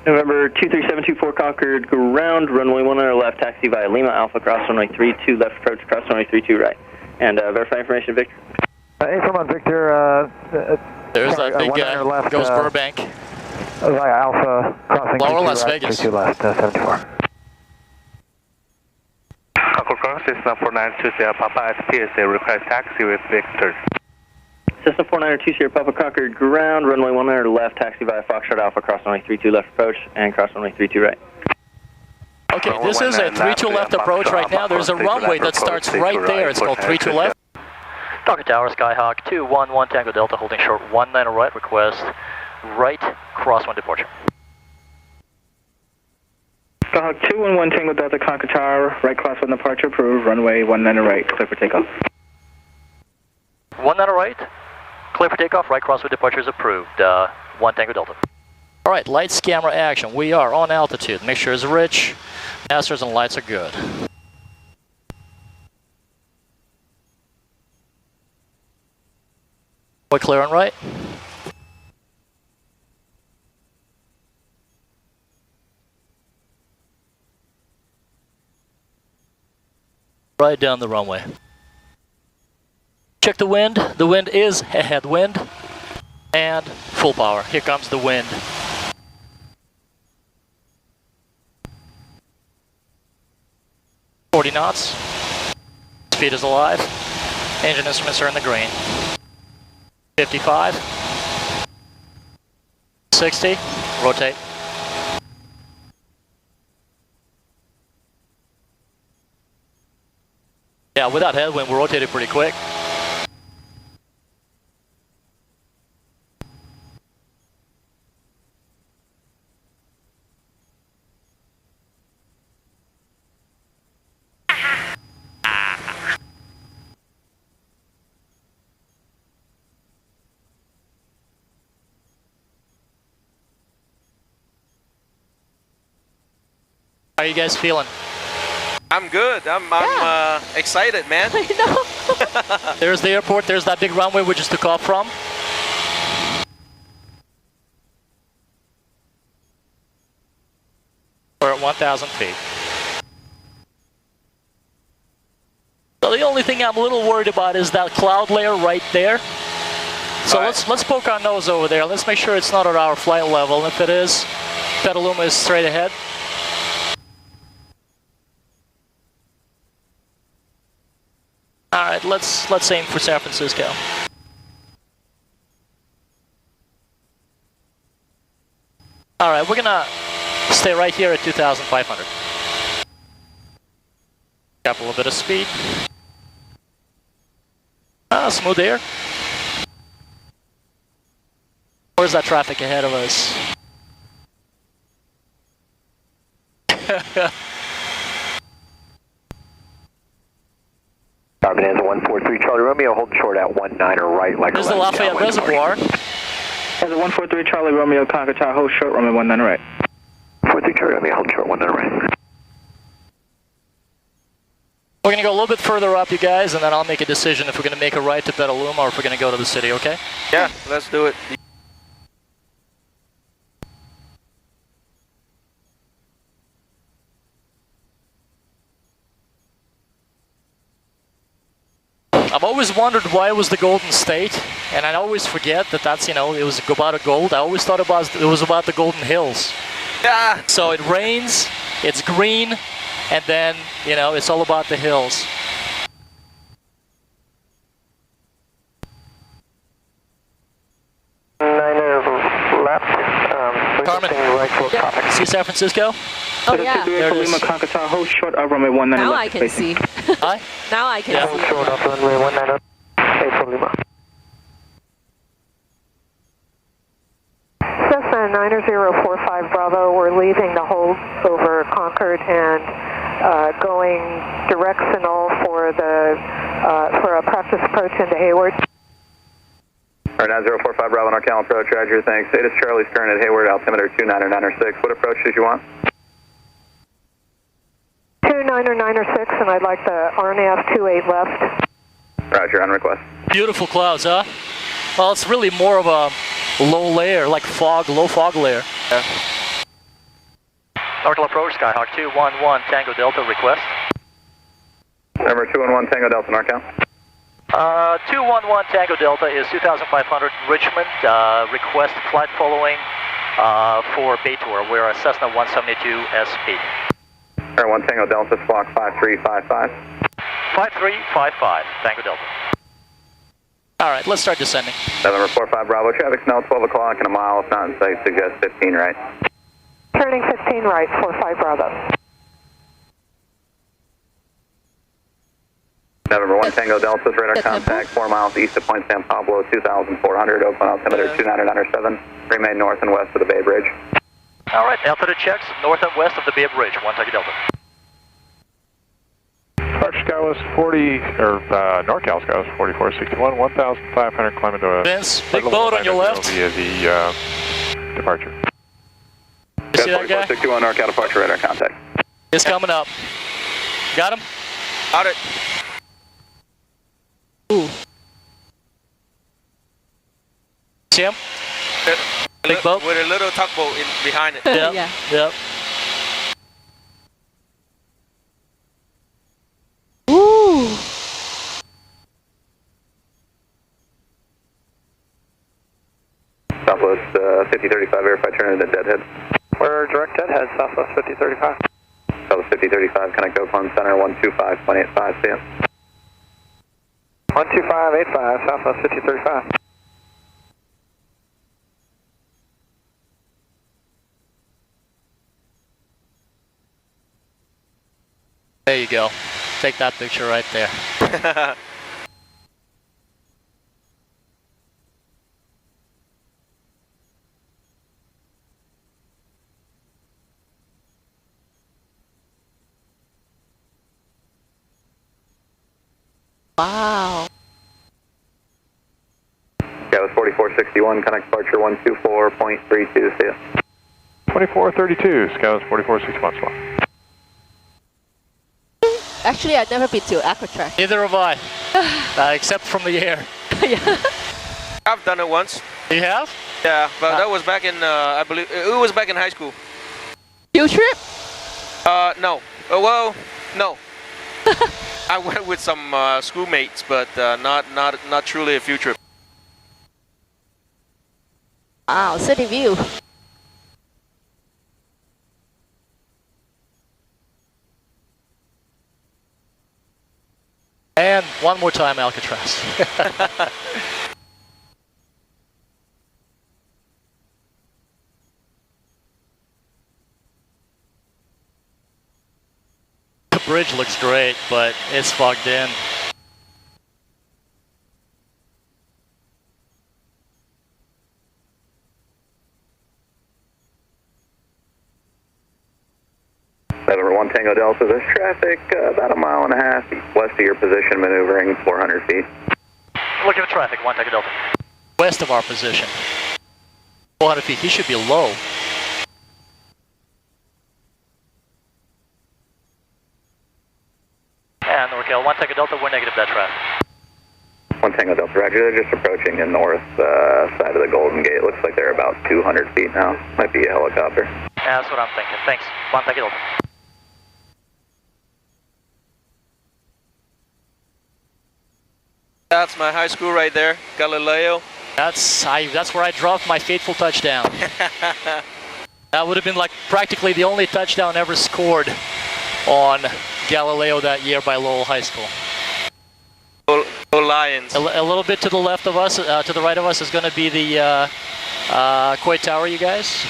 November 23724 Concord ground, runway 10 left, taxi via Lima Alpha, cross runway 32 left approach, cross runway 32 right. And verify information, Victor. A1 Victor, there's that big guy, left, goes Burbank. Via Alpha, crossing Lower 32 Las right, Vegas. 32 left, 74. Concord Cessna 4920 Papa SPSA, request taxi with Victor. Cessna 4920 Sierra Papa Concord ground, runway 10 left, taxi via Foxtrot Alpha, cross runway 32 left approach, and cross runway 32 right. Okay, this is a 32 left approach right now. There's a runway that starts right there. It's called 32 left. Talker Tower, Skyhawk 211 Tango Delta, holding short 19 right, request right, crosswind departure. Skyhawk 211 Tango Delta, Concord Tower, right crosswind departure approved, runway 19 right, clear for takeoff. 19 right, clear for takeoff, right crosswind departure is approved, 1 Tango Delta. All right, lights, camera, action. We are on altitude. Mixture is rich. Masters and lights are good. We're clear on right. Right down the runway. Check the wind. The wind is a headwind. And full power. Here comes the wind. .40 knots. Speed is alive. Engine instruments are in the green. 55. 60. Rotate. Yeah, without headwind, we're rotated pretty quick. How are you guys feeling? I'm good. I'm excited, man. I know. There's the airport. There's that big runway we just took off from. We're at 1,000 feet. So the only thing I'm a little worried about is that cloud layer right there. So let's poke our nose over there. Let's make sure it's not at our flight level. If it is, Petaluma is straight ahead. All right, let's aim for San Francisco. All right, we're gonna stay right here at 2,500. Got a little bit of speed. Smooth air. Where's that traffic ahead of us? Carmen and 143 Charlie Romeo, hold short at 19 or right like. There's the Lafayette Reservoir. As a 143 Charlie Romeo, Concord Tower, hold short, runway 19 right. 43 Charlie Romeo, hold short, 19 right. We're gonna go a little bit further up, you guys, and then I'll make a decision if we're gonna make a right to Petaluma or if we're gonna go to the city, okay? Yeah, let's do it. I've always wondered why it was the Golden State, and I always forget that that's, you know, it was about gold. I always thought it was about the Golden Hills. Yeah. So it rains, it's green, and then, you know, it's all about the hills. Carmen, Yeah. see San Francisco? Oh yeah. There it is. Lima, Concord Tower, hold short, runway 19 Now left. I can see. Hi? Now I can Yeah. see. Short up runway 19, Lima. Cessna 9045 Bravo, we're leaving the hold over Concord and going directional for a practice approach into Hayward. All right, 9045 Bravo, NorCal approach, Roger, thanks. It is Charlie Stern at Hayward, altimeter 29906. What approach did you want? 2996, and I'd like the RNAV 28 left. Roger, on request. Beautiful clouds, huh? Well, it's really more of a low layer, like fog, low fog layer. Yeah. Orbital approach, Skyhawk 211 Tango Delta, request. Number 211 Tango Delta, NorCal. 211 Tango Delta is 2,500 Richmond. Request flight following for Bay Tour. We're a Cessna 172 SP. Air 1 Tango Delta, squawk 5355. 5355, Tango Delta. All right, let's start descending. November 45 Bravo, traffic now 12 o'clock and a mile. If not in sight, suggest 15 right. Turning 15 right, 45 Bravo. November 1 Tango Delta's radar contact 4 miles east of Point San Pablo, 2,400, open altimeter 2997. Remain north and west of the Bay Bridge. All right, altitude checks north and west of the Bay Bridge, 1 Tango Delta. Departure Skywest 40, or NorCal Skywest 4461, 1,500 climbing to Vince, big boat on your left. Via the departure. You see that guy? 4461 NorCal departure radar contact. He's coming up. Got him? Got it. Ooh. See him? Big boat? With a little tugboat in behind it. Yep. Yeah. Yep. Ooh. Southwest 5035, verify turn into deadhead. We're direct deadhead, Southwest 5035. Southwest 5035, connect Oakland Center 125.85, see ya. 12585, Southwest 5035. There you go. Take that picture right there. Wow. That was 4461, connect departure 124.32, see ya. 2432, Skywest 4461 spot. Actually, I've never been to Alcatraz. Neither have I. Except from the air. Yeah. I've done it once. You have? Yeah, but that was back in, I believe, it was back in high school. Field trip? No. Well, no. I went with some schoolmates, but not truly a field trip. Wow, city view. And one more time, Alcatraz. The bridge looks great, but it's fogged in. November 1 Tango Delta, there's traffic about a mile and a half west of your position, maneuvering 400 feet. Looking at traffic, 1 Tango Delta. West of our position. 400 feet. He should be low. And NorCal, 1 Tango Delta, we're negative that traffic. 1 Tango Delta, roger. They're just approaching the north side of the Golden Gate. Looks like they're about 200 feet now. Might be a helicopter. Yeah, that's what I'm thinking. Thanks. 1 Tango Delta. That's my high school right there, Galileo. That's where I dropped my fateful touchdown. That would have been like practically the only touchdown ever scored on Galileo that year by Lowell High School. Go Lions. A little bit to the left of us, to the right of us is going to be the Coy Tower, you guys.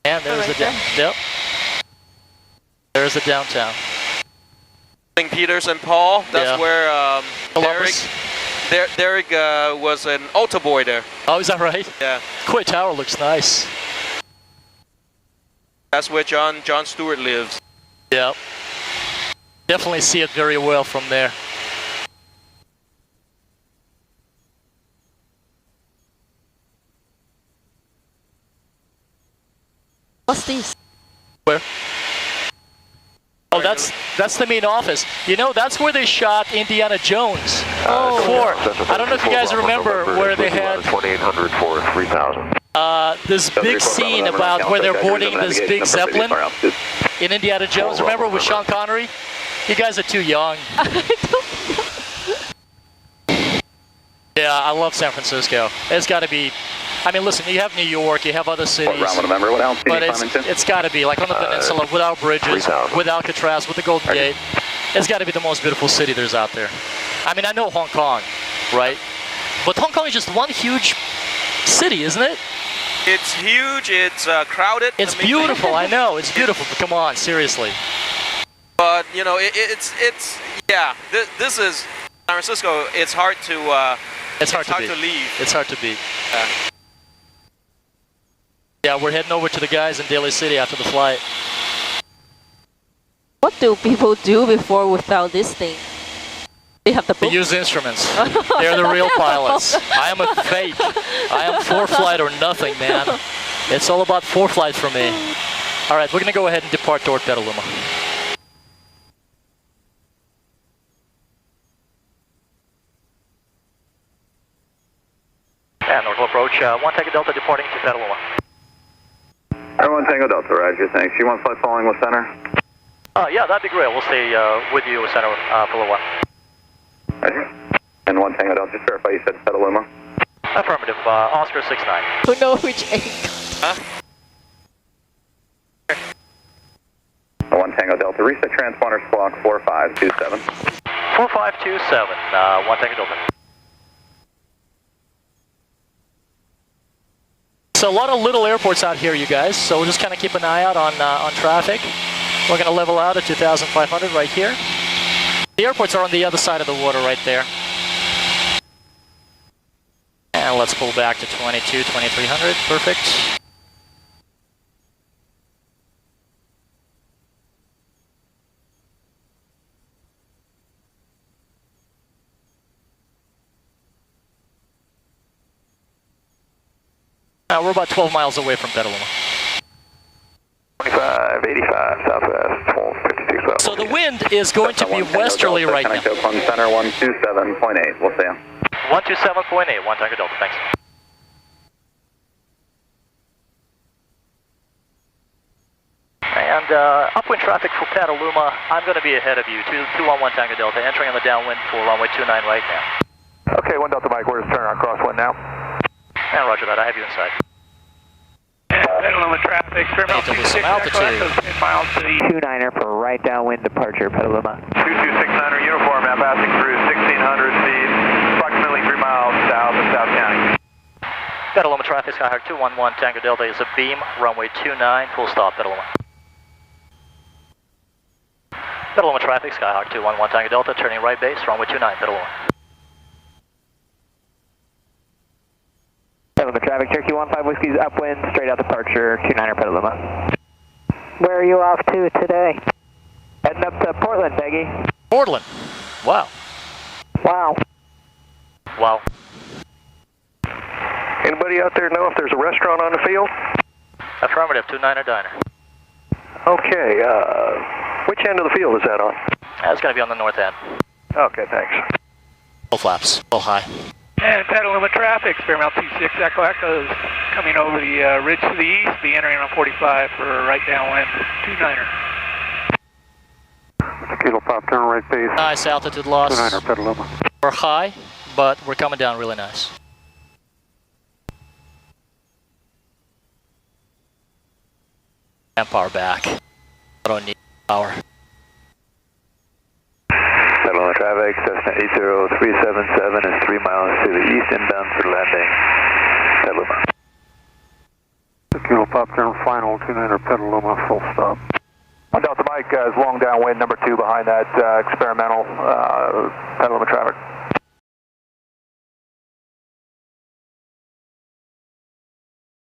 And there's yep. There's the downtown. St. Peter's and Paul. That's where Derek was an altar boy there. Oh, is that right? Yeah. Coy Tower looks nice. That's where John Stewart lives. Yep. Definitely see it very well from there. What's this? Where? Oh, that's the main office. You know, that's where they shot Indiana Jones. I don't know if you guys remember where they had 2800 for 3000. This big scene about where they're boarding this big Zeppelin in Indiana Jones. Remember with Sean Connery? You guys are too young. Yeah, I love San Francisco. It's got to be. I mean, listen, you have New York, you have other cities, but it's got to be like on the peninsula, without bridges, with Alcatraz, with the Golden Gate. It's got to be the most beautiful city there's out there. I mean, I know Hong Kong, right? But Hong Kong is just one huge city, isn't it? It's huge. It's crowded. It's beautiful. I know it's beautiful. But come on, seriously. But you know, yeah. This is San Francisco. It's hard to. It's hard to leave. It's hard to beat. Yeah, we're heading over to the guys in Daly City after the flight. What do people do before without this thing? They have the book? They use instruments. They're the real pilots. I am a fake. I am ForeFlight or nothing, man. It's all about ForeFlight for me. All right, we're going to go ahead and depart toward Petaluma. And north approach, 1 Tango Delta departing to Petaluma. 1 Tango Delta, roger, thanks. You want flight following with center? Yeah, that'd be great. We'll stay with you with center Petaluma. Roger. And 1 Tango Delta, just verify you said Petaluma. Affirmative, Oscar 69. Who knows which angle? Huh? 1 Tango Delta, reset transponder squawk 4527. 4527, 1 Tango Delta. So a lot of little airports out here, you guys. So we'll just kind of keep an eye out on traffic. We're going to level out at 2,500 right here. The airports are on the other side of the water right there. And let's pull back to 2300. Perfect. We're about 12 miles away from Petaluma. 2585 southwest, 1256. So the wind is going to be westerly right now. Connect on center 127.8. We'll see you. 127.8, 1 Tango Delta, thanks. And upwind traffic for Petaluma, I'm going to be ahead of you, 211 Tango Delta, entering on the downwind for runway 29 right now. Okay, 1 Delta Mike, where's turn on crosswind now? And roger that, I have you inside. Petaluma traffic, some altitude. 29er for right downwind departure, Petaluma. 2269er uniform now passing through 1600 feet, approximately 3 miles south of South County. Petaluma traffic, Skyhawk 211 Tango Delta is a beam, runway 29, full stop, Petaluma. Petaluma traffic, Skyhawk 211 Tango Delta, turning right base, runway 29, Petaluma. Petaluma traffic, Cherokee 15 Whiskey's upwind, straight out departure, 29er Petaluma. Where are you off to today? Heading up to Portland, Peggy. Portland. Wow. Wow. Wow. Anybody out there know if there's a restaurant on the field? Affirmative, 29er Diner. Okay, which end of the field is that on? It's going to be on the north end. Okay, thanks. Full flaps, full high. And Petaluma traffic, Fairmount 26 Echo Echo is coming over the ridge to the east, be entering on 45 for right downwind, 29er. Kilo pop, turn right base. Nice altitude loss. 29er Petaluma. We're high, but we're coming down really nice. And power back. I don't need power. Petaluma traffic, Cessna 80377 is 3 miles to the east, inbound for landing. Petaluma. Kilo pop, turn final, 29er Petaluma, full stop. On Delta Mike, is long downwind, number 2 behind that experimental Petaluma traffic.